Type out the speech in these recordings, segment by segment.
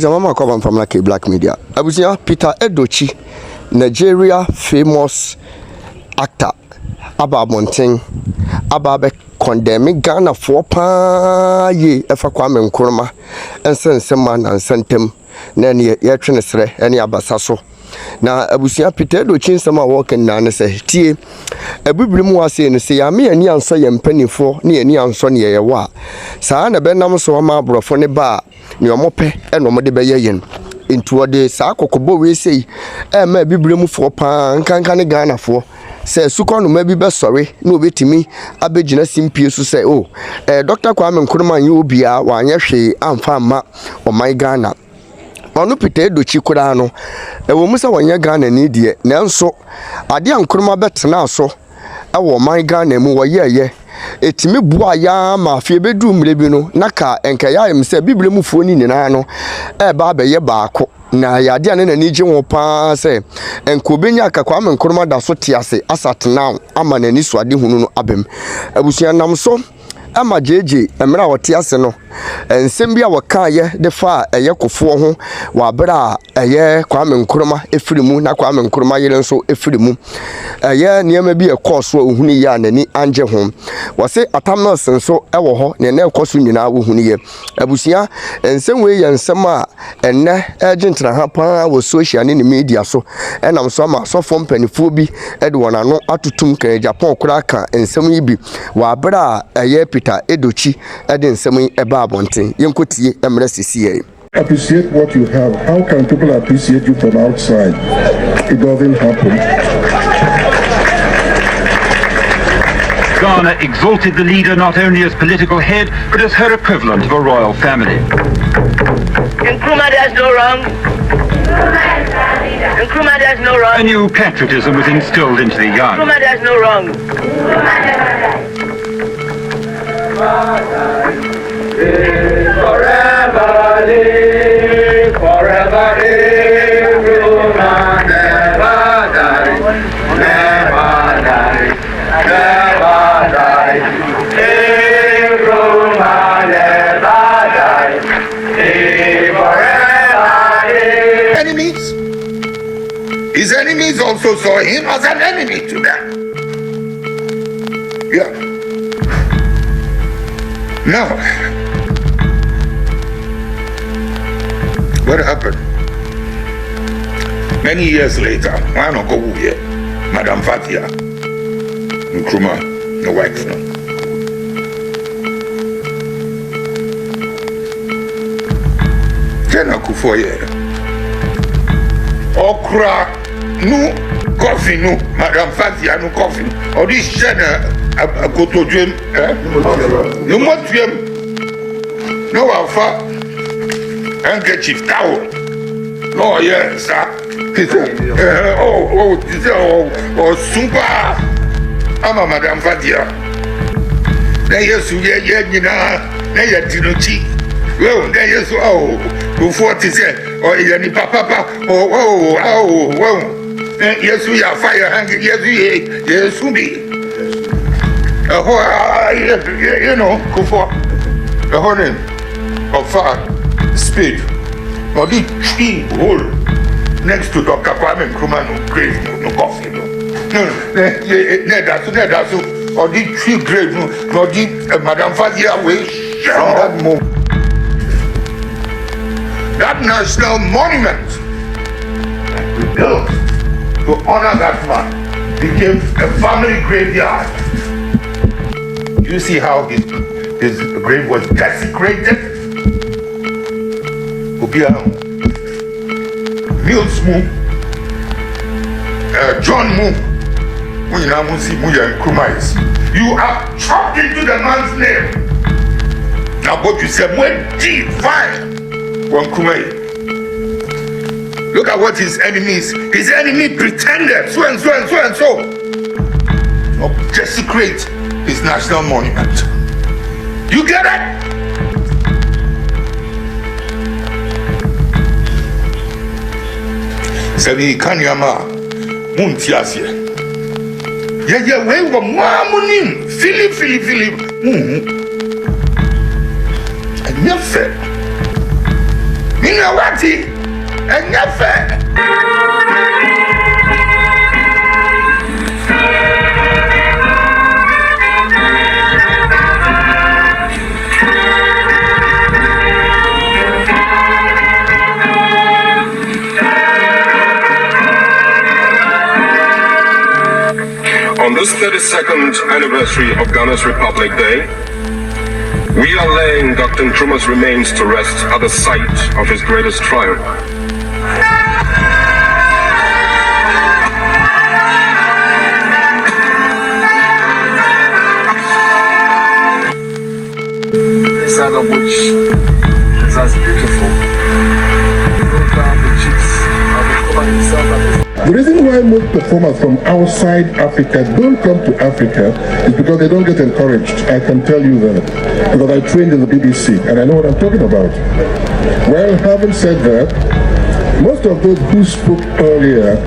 Mama Kwame from like Black Media. Abusia Peter Edochie, Nigeria famous actor. Aba Monteng, Aba condemning Ghana for pa ye efa Kwame Nkrumah ense man and sentem na ne ye twenesre ene abasaso na abusia Peter Edochie nsema working na ne se tie abibrim wase ne se ya me ani anso ye mpanifo ne ani anso ne ye wa saa na benam so ma abrofo ne ba ne omope ene omode be ye into de saa kokobo we sei ma abibrim fo pa nkanka ne Ghana fo say sukonu maybe be sorry no betimi abegina simpie so say oh Dr. Kwame Nkrumah yu bia wanye hwe amfa ma o my Ghana onu Peter Edochie kura no wo musa wanye Ghana ni die nanso ade Nkrumah betena so wo my Ghana mu wo ye etimi bua ya ma afie bedu mrebi no naka enka ya em say biblia mu fo ni nyina no ba be ye baako na yade ane na nije wo pa se enko benya ka Kwame Nkrumah da so tiase asat now ama na ni so ade hunu no abem abusia nam so ama jeje emra wote ase no ensem bia waka ye de fa eye kofo ho wa bra eye Kwame Nkrumah efirimu na Kwame Nkrumah yele nso efirimu eye niam bi ekoso ohunu ya nani anje ho wase atamna senso ewo ho ne na ekoso nyina ohunu ye abusia ensem we ye ensem a enne ejentra ha pa wo social ne media so enam so ma so fo mpanifo bi ede wona no atutum kan Japan kura kan ensem yi bi wa bra eye Peter Edochie ede ensem yi eba abonten yenkotie emre sisiye. Appreciate what you have. How can people appreciate you from outside? It doesn't happen. Ghana exalted the leader not only as political head, but as her equivalent of a royal family. Nkrumah does no wrong. Nkrumah does no wrong. A new patriotism was instilled into the young. Nkrumah does no wrong. Forever live, forever live, Nkrumah never die, never die, never die. Nkrumah never die, forever live. Enemies. His enemies also saw him as an enemy to them. Yeah. Now, what happened? Many years later, I don't go here, Madam Fatia Nkrumah, the wife. Then I for you. Okra, no coffee, no Madam Fatia, no coffee. Or this channel. A go to dream, no more dream, no alpha, handkerchief towel. No, yes, sir. Oh, super. I'm a Madame Fatia. Then yes, you know, well, then yes, before to say, or any papa, yes, we are fire hanging, yes, we be. You know, go for the whole name of speed. Or the tree hole next to Dr. Kwame Nkrumah, no grave, no coffee, no, that's or the tree grave, no, the Madame Fadia way, that move. That national monument that we built to honor that man became a family graveyard. You see how his grave was desecrated? Mills Mu, John Mu, you have chopped into the man's name. Now, what you said, when fine, one Kumai. Look at what his enemy pretended, so and so and so and so. Desecrate his national monument. You get it? Sabi Kanyama Muntiasia. Yeah, we were Mamunim, Philip. And you fed. Minawati and Yafa. On this 32nd anniversary of Ghana's Republic Day, we are laying Dr. Nkrumah's remains to rest at the site of his greatest triumph. This other bush is as beautiful. Look down the cheeks of the himself. The reason why most performers from outside Africa don't come to Africa is because they don't get encouraged. I can tell you that. Because I trained in the BBC and I know what I'm talking about. Well, having said that, most of those who spoke earlier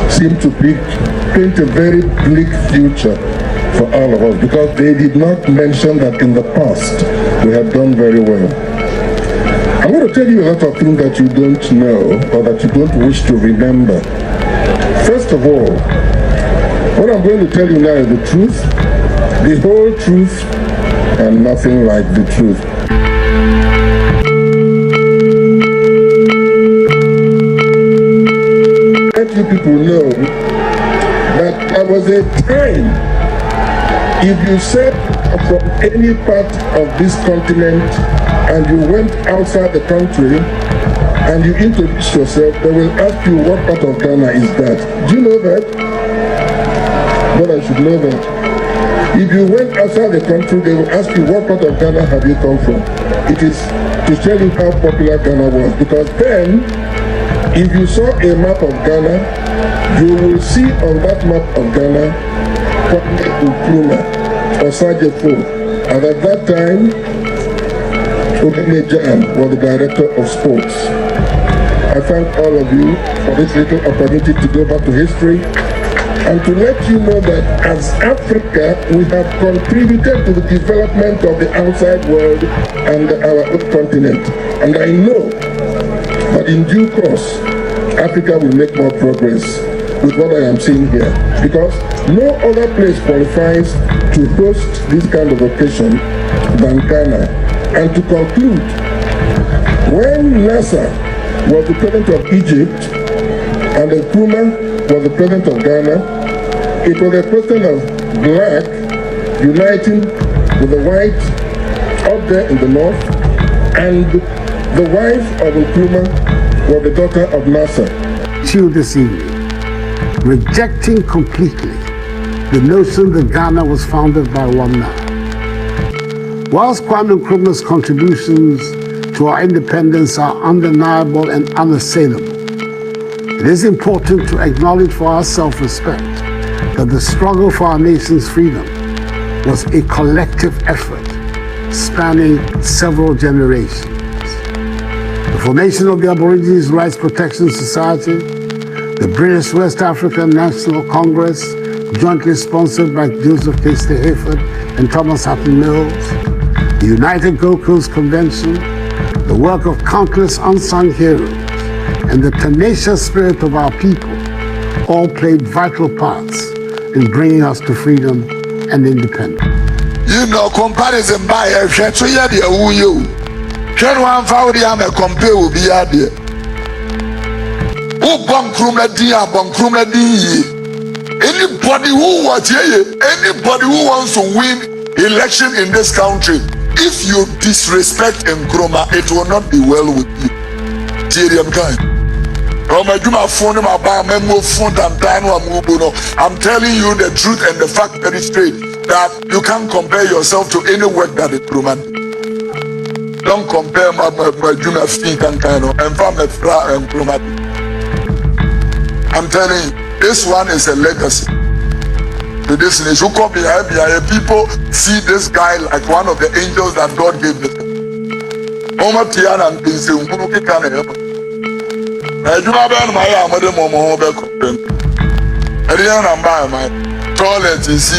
seem to paint a very bleak future for all of us because they did not mention that in the past we have done very well. I'm going to tell you a lot of things that you don't know or that you don't wish to remember. First of all, what I'm going to tell you now is the truth, the whole truth, and nothing like the truth. Let you people know that there was a time, if you said from any part of this continent and you went outside the country and you introduce yourself, they will ask you what part of Ghana is that. Do you know that? But I should know that. If you went outside the country, they will ask you what part of Ghana have you come from. It is to tell you how popular Ghana was. Because then, if you saw a map of Ghana, you will see on that map of Ghana Kwame Nkrumah or Sajefo. And at that time, Edochie was the director of sports. I thank all of you for this little opportunity to go back to history and to let you know that as Africa, we have contributed to the development of the outside world and our own continent. And I know that in due course, Africa will make more progress with what I am seeing here. Because no other place qualifies to host this kind of occasion than Ghana. And to conclude, when Nasser was the president of Egypt and Nkrumah was the president of Ghana, it was a question of black uniting with the white up there in the north, and the wife of Nkrumah was the daughter of Nasser. Till this evening, rejecting completely the notion that Ghana was founded by one man. Whilst Kwame Nkrumah's contributions to our independence are undeniable and unassailable, it is important to acknowledge for our self-respect that the struggle for our nation's freedom was a collective effort spanning several generations. The formation of the Aborigines Rights Protection Society, the British West African National Congress, jointly sponsored by Joseph K. Hayford and Thomas Hatton Mills, the United Gold Coast Convention, the work of countless unsung heroes, and the tenacious spirit of our people all played vital parts in bringing us to freedom and independence. You know, comparison by a so yeah, the who you. Can one found the am a compare will be out there. Who Nkrumah anybody who was here, anybody who wants to win election in this country, if you disrespect Nkrumah, it will not be well with you. I'm telling you the truth and the fact very straight that you can't compare yourself to any work that Nkrumah did. Don't compare my Juma feet and kind of and Nkrumah. I'm telling you, this one is a legacy. To this nation, people see this guy like one of the angels that God gave them. Toilet is